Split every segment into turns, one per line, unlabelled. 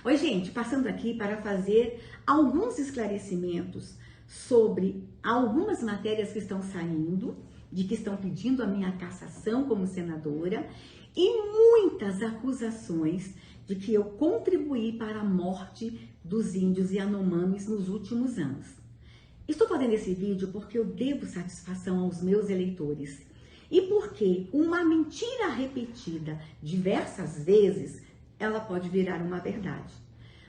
Oi, gente, passando aqui para fazer alguns esclarecimentos sobre algumas matérias que estão saindo, de que estão pedindo a minha cassação como senadora e muitas acusações de que eu contribuí para a morte dos índios Yanomamis nos últimos anos. Estou fazendo esse vídeo porque eu devo satisfação aos meus eleitores e porque uma mentira repetida diversas vezes, ela pode virar uma verdade.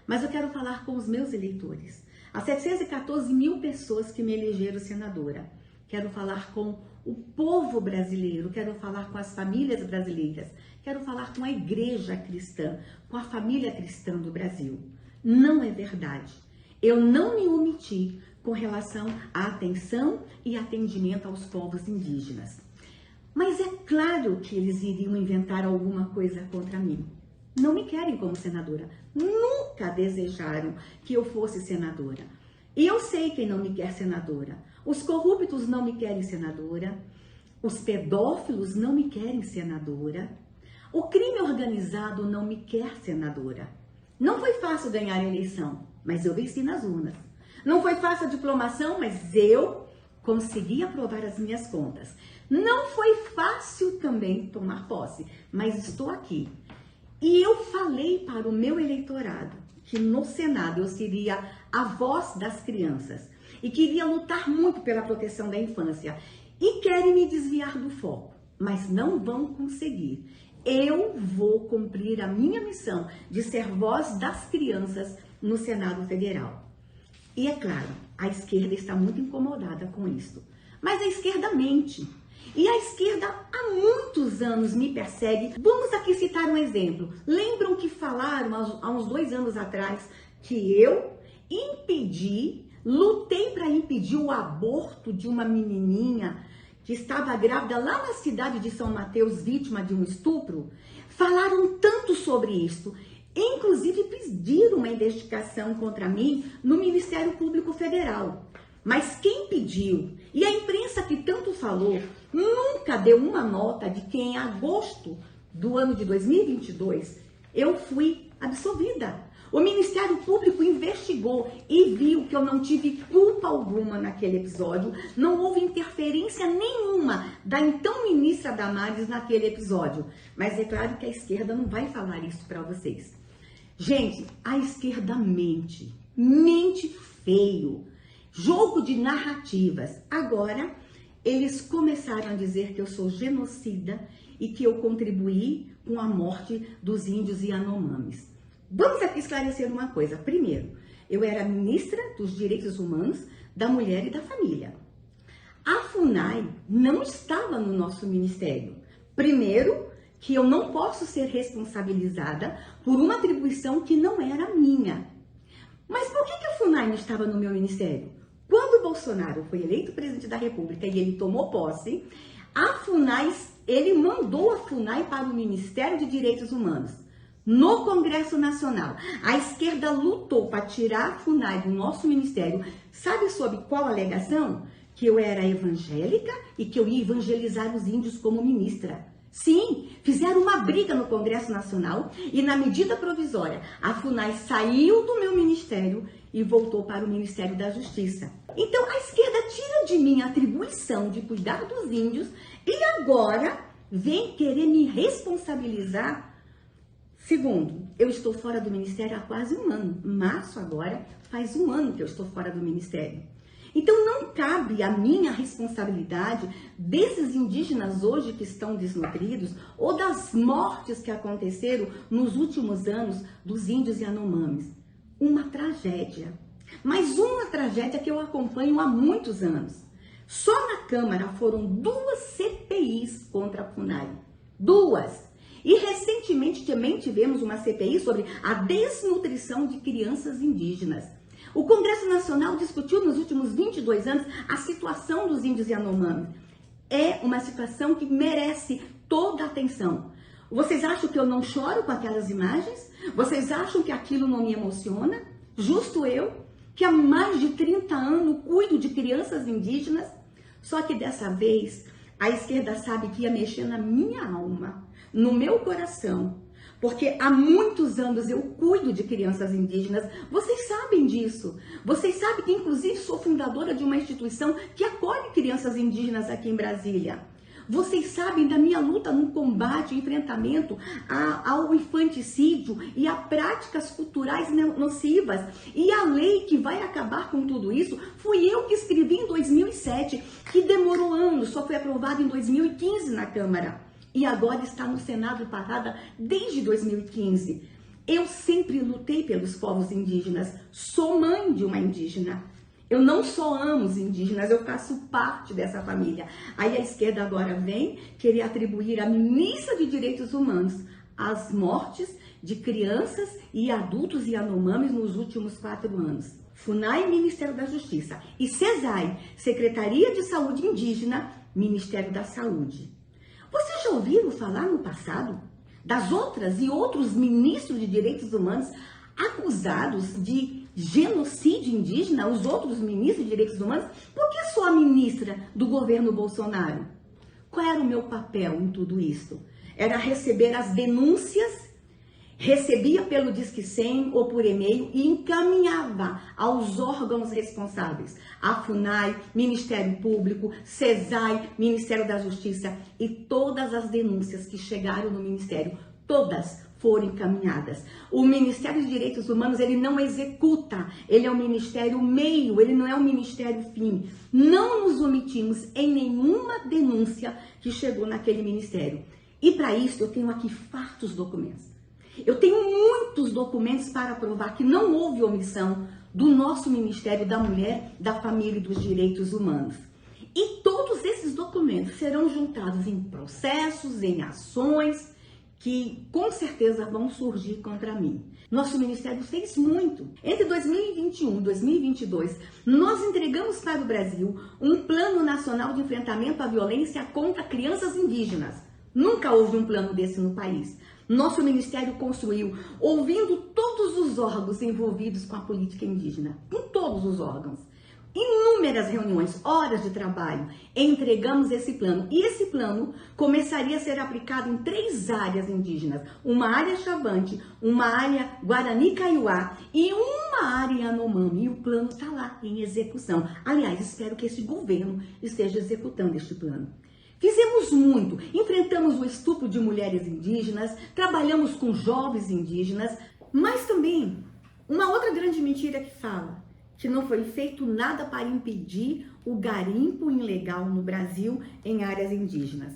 Mas eu quero falar com os meus eleitores, as 714 mil pessoas que me elegeram senadora. Quero falar com o povo brasileiro, quero falar com as famílias brasileiras, quero falar com a igreja cristã, com a família cristã do Brasil. Não é verdade. Eu não me omiti com relação à atenção e atendimento aos povos indígenas. Mas é claro que eles iriam inventar alguma coisa contra mim. Não me querem como senadora. Nunca desejaram que eu fosse senadora. E eu sei quem não me quer senadora. Os corruptos não me querem senadora. Os pedófilos não me querem senadora. O crime organizado não me quer senadora. Não foi fácil ganhar a eleição, mas eu venci nas urnas. Não foi fácil a diplomação, mas eu consegui aprovar as minhas contas. Não foi fácil também tomar posse, mas estou aqui. E eu falei para o meu eleitorado que no Senado eu seria a voz das crianças e queria lutar muito pela proteção da infância. E querem me desviar do foco, mas não vão conseguir. Eu vou cumprir a minha missão de ser voz das crianças no Senado Federal. E é claro, a esquerda está muito incomodada com isso. Mas a esquerda mente. E a esquerda há muitos anos me persegue. Vamos aqui citar um exemplo. Lembram que falaram há uns 2 anos atrás que eu lutei para impedir o aborto de uma menininha que estava grávida lá na cidade de São Mateus, vítima de um estupro? Falaram tanto sobre isso. Inclusive pediram uma investigação contra mim no Ministério Público Federal. Mas quem pediu, e a imprensa que tanto falou, nunca deu uma nota de que em agosto do ano de 2022 eu fui absolvida. O Ministério Público investigou e viu que eu não tive culpa alguma naquele episódio, não houve interferência nenhuma da então ministra Damares naquele episódio. Mas é claro que a esquerda não vai falar isso para vocês. Gente, a esquerda mente feio. Jogo de narrativas. Agora, eles começaram a dizer que eu sou genocida e que eu contribuí com a morte dos índios Yanomamis. Vamos aqui esclarecer uma coisa. Primeiro, eu era ministra dos Direitos Humanos, da Mulher e da Família. A FUNAI não estava no nosso ministério. Primeiro, que eu não posso ser responsabilizada por uma atribuição que não era minha. Mas por que a FUNAI não estava no meu ministério? Quando o Bolsonaro foi eleito presidente da República e ele tomou posse, ele mandou a FUNAI para o Ministério de Direitos Humanos. No Congresso Nacional, a esquerda lutou para tirar a FUNAI do nosso ministério. Sabe sob qual alegação? Que eu era evangélica e que eu ia evangelizar os índios como ministra. Sim, fizeram uma briga no Congresso Nacional e na medida provisória, a FUNAI saiu do meu ministério e voltou para o Ministério da Justiça. Então a esquerda tira de mim a atribuição de cuidar dos índios e agora vem querer me responsabilizar. Segundo, eu estou fora do ministério há quase 1 ano. Março agora faz 1 ano que eu estou fora do ministério. Então não cabe a minha responsabilidade desses indígenas hoje que estão desnutridos ou das mortes que aconteceram nos últimos anos dos índios Yanomamis. Uma tragédia. Mas uma tragédia que eu acompanho há muitos anos. Só na Câmara foram 2 CPIs contra a FUNAI. 2. E recentemente também tivemos uma CPI sobre a desnutrição de crianças indígenas. O Congresso Nacional discutiu nos últimos 22 anos a situação dos índios Yanomamis. É uma situação que merece toda a atenção. Vocês acham que eu não choro com aquelas imagens? Vocês acham que aquilo não me emociona? Justo eu, que há mais de 30 anos cuido de crianças indígenas? Só que dessa vez, a esquerda sabe que ia mexer na minha alma, no meu coração, Porque há muitos anos eu cuido de crianças indígenas. Vocês sabem disso. Vocês sabem que, inclusive, sou fundadora de uma instituição que acolhe crianças indígenas aqui em Brasília. Vocês sabem da minha luta no combate, enfrentamento ao infanticídio e a práticas culturais nocivas. E a lei que vai acabar com tudo isso, fui eu que escrevi em 2007, que demorou anos, só foi aprovada em 2015 na Câmara. E agora está no Senado parada desde 2015. Eu sempre lutei pelos povos indígenas, sou mãe de uma indígena. Eu não só amo os indígenas, eu faço parte dessa família. Aí a esquerda agora vem querer atribuir à ministra de Direitos Humanos as mortes de crianças e adultos Yanomamis nos últimos 4 anos. FUNAI, Ministério da Justiça, e CESAI, Secretaria de Saúde Indígena, Ministério da Saúde. Vocês já ouviram falar no passado das outras e outros ministros de Direitos Humanos acusados de genocídio indígena, os outros ministros de Direitos Humanos? Por que sou a ministra do governo Bolsonaro? Qual era o meu papel em tudo isso? Era receber as denúncias, recebia pelo Disque 100 ou por e-mail e encaminhava aos órgãos responsáveis, a FUNAI, Ministério Público, CESAI, Ministério da Justiça, e todas as denúncias que chegaram no Ministério, todas foram encaminhadas. O Ministério de Direitos Humanos, ele não executa, ele é um ministério meio, ele não é um ministério fim. Não nos omitimos em nenhuma denúncia que chegou naquele ministério. E para isso eu tenho aqui fartos documentos. Eu tenho muitos documentos para provar que não houve omissão do nosso Ministério da Mulher, da Família e dos Direitos Humanos. E todos esses documentos serão juntados em processos, em ações, que com certeza vão surgir contra mim. Nosso ministério fez muito. Entre 2021 e 2022, nós entregamos para o Brasil um Plano Nacional de Enfrentamento à Violência contra Crianças Indígenas. Nunca houve um plano desse no país. Nosso ministério construiu, ouvindo todos os órgãos envolvidos com a política indígena, em todos os órgãos. Inúmeras reuniões, horas de trabalho, entregamos esse plano. E esse plano começaria a ser aplicado em 3 áreas indígenas. Uma área Xavante, uma área Guarani-Kaiowá e uma área Yanomami. E o plano está lá, em execução. Aliás, espero que esse governo esteja executando este plano. Fizemos muito, enfrentamos o estupro de mulheres indígenas, trabalhamos com jovens indígenas, mas também uma outra grande mentira que fala que não foi feito nada para impedir o garimpo ilegal no Brasil em áreas indígenas.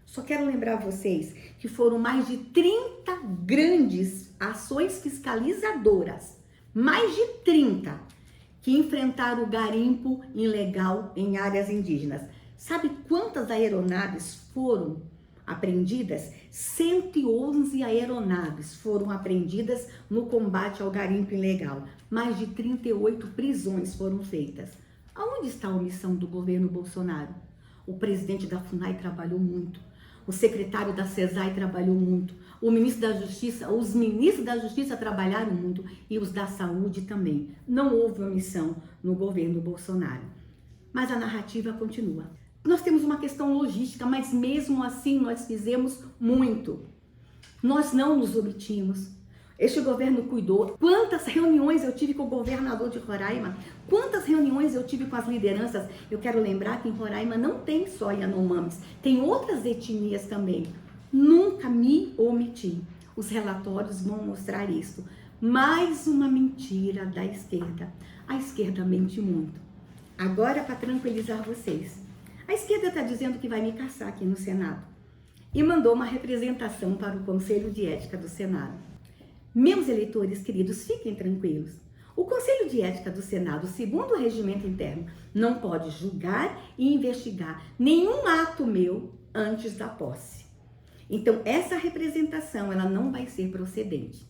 Só quero lembrar vocês que foram mais de 30 grandes ações fiscalizadoras, mais de 30, que enfrentaram o garimpo ilegal em áreas indígenas. Sabe quantas aeronaves foram apreendidas? 111 aeronaves foram apreendidas no combate ao garimpo ilegal. Mais de 38 prisões foram feitas. Aonde está a omissão do governo Bolsonaro? O presidente da FUNAI trabalhou muito. O secretário da CESAI trabalhou muito. O ministro da Justiça, os ministros da Justiça trabalharam muito. E os da Saúde também. Não houve omissão no governo Bolsonaro. Mas a narrativa continua. Nós temos uma questão logística, mas mesmo assim nós fizemos muito. Nós não nos omitimos. Este governo cuidou. Quantas reuniões eu tive com o governador de Roraima? Quantas reuniões eu tive com as lideranças? Eu quero lembrar que em Roraima não tem só Yanomamis, tem outras etnias também. Nunca me omiti. Os relatórios vão mostrar isso. Mais uma mentira da esquerda. A esquerda mente muito. Agora, para tranquilizar vocês, a esquerda está dizendo que vai me caçar aqui no Senado e mandou uma representação para o Conselho de Ética do Senado. Meus eleitores queridos, fiquem tranquilos. O Conselho de Ética do Senado, segundo o regimento interno, não pode julgar e investigar nenhum ato meu antes da posse. Então, essa representação ela não vai ser procedente.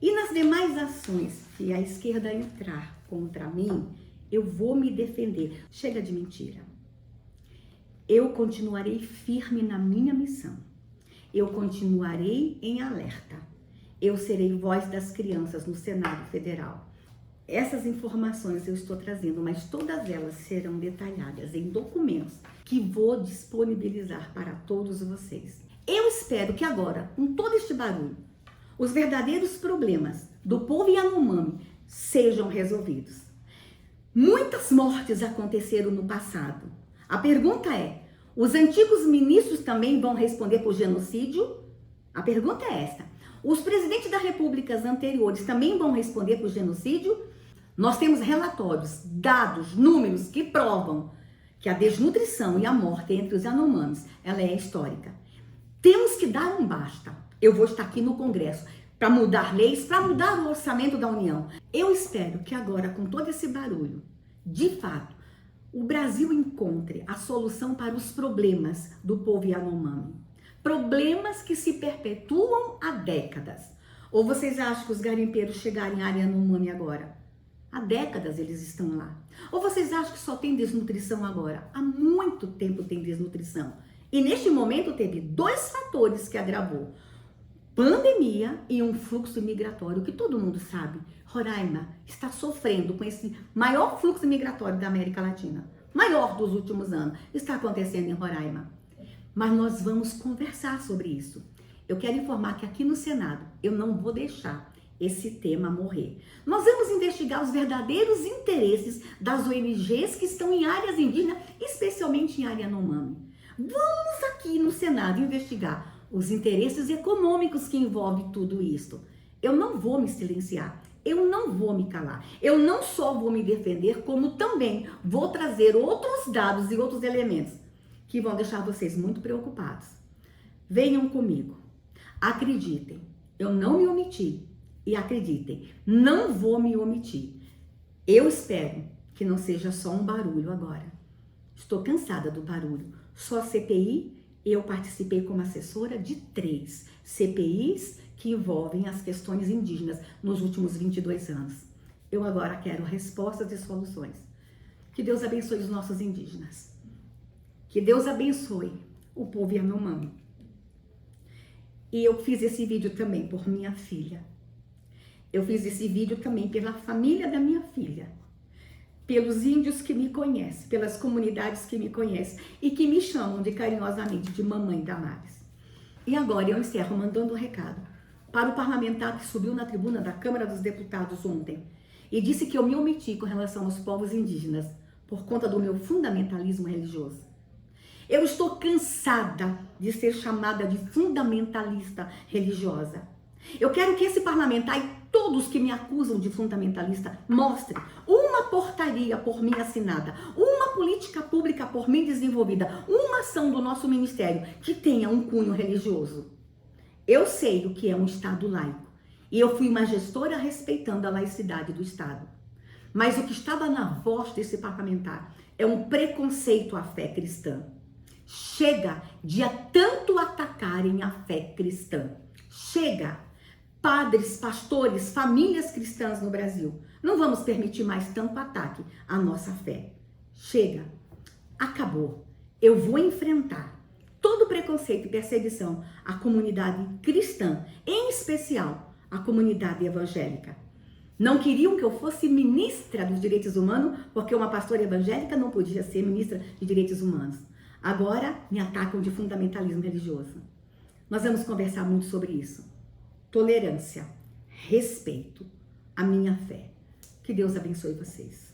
E nas demais ações que a esquerda entrar contra mim, eu vou me defender. Chega de mentira. Eu continuarei firme na minha missão. Eu continuarei em alerta. Eu serei voz das crianças no Senado Federal. Essas informações eu estou trazendo, mas todas elas serão detalhadas em documentos que vou disponibilizar para todos vocês. Eu espero que agora, com todo este barulho, os verdadeiros problemas do povo Yanomami sejam resolvidos. Muitas mortes aconteceram no passado. A pergunta é, os antigos ministros também vão responder por genocídio? A pergunta é essa. Os presidentes das repúblicas anteriores também vão responder por genocídio? Nós temos relatórios, dados, números que provam que a desnutrição e a morte entre os Yanomamis, ela é histórica. Temos que dar um basta. Eu vou estar aqui no Congresso para mudar leis, para mudar o orçamento da União. Eu espero que agora, com todo esse barulho, de fato, o Brasil encontre a solução para os problemas do povo Yanomami. Problemas que se perpetuam há décadas. Ou vocês acham que os garimpeiros chegarem à área Yanomami agora? Há décadas eles estão lá. Ou vocês acham que só tem desnutrição agora? Há muito tempo tem desnutrição. E neste momento teve dois fatores que agravou. Pandemia e um fluxo migratório, que todo mundo sabe. Roraima está sofrendo com esse maior fluxo migratório da América Latina. Maior dos últimos anos. Está acontecendo em Roraima. Mas nós vamos conversar sobre isso. Eu quero informar que aqui no Senado eu não vou deixar esse tema morrer. Nós vamos investigar os verdadeiros interesses das ONGs que estão em áreas indígenas, especialmente em área Yanomami. Vamos aqui no Senado investigar os interesses econômicos que envolvem tudo isso. Eu não vou me silenciar, eu não vou me calar. Eu não só vou me defender, como também vou trazer outros dados e outros elementos que vão deixar vocês muito preocupados. Venham comigo, acreditem, eu não me omiti. E acreditem, não vou me omitir. Eu espero que não seja só um barulho agora. Estou cansada do barulho. Só CPI, eu participei como assessora de 3 CPIs que envolvem as questões indígenas nos últimos 22 anos. Eu agora quero respostas e soluções. Que Deus abençoe os nossos indígenas. Que Deus abençoe o povo Yanomami. E eu fiz esse vídeo também por minha filha. Eu fiz esse vídeo também pela família da minha filha, pelos índios que me conhecem, pelas comunidades que me conhecem e que me chamam de carinhosamente de Mamãe Damares. E agora eu encerro mandando um recado para o parlamentar que subiu na tribuna da Câmara dos Deputados ontem e disse que eu me omiti com relação aos povos indígenas por conta do meu fundamentalismo religioso. Eu estou cansada de ser chamada de fundamentalista religiosa. Eu quero que esse parlamentar e todos que me acusam de fundamentalista mostrem uma portaria por mim assinada, uma política pública por mim desenvolvida, uma ação do nosso ministério que tenha um cunho religioso. Eu sei o que é um Estado laico e eu fui uma gestora respeitando a laicidade do Estado. Mas o que estava na voz desse parlamentar é um preconceito à fé cristã. Chega de tanto atacarem a fé cristã. Chega! Padres, pastores, famílias cristãs no Brasil. Não vamos permitir mais tanto ataque à nossa fé. Chega. Acabou. Eu vou enfrentar todo preconceito e perseguição à comunidade cristã, em especial à comunidade evangélica. Não queriam que eu fosse ministra dos direitos humanos, porque uma pastora evangélica não podia ser ministra de direitos humanos. Agora me atacam de fundamentalismo religioso. Nós vamos conversar muito sobre isso. Tolerância, respeito à minha fé. Que Deus abençoe vocês.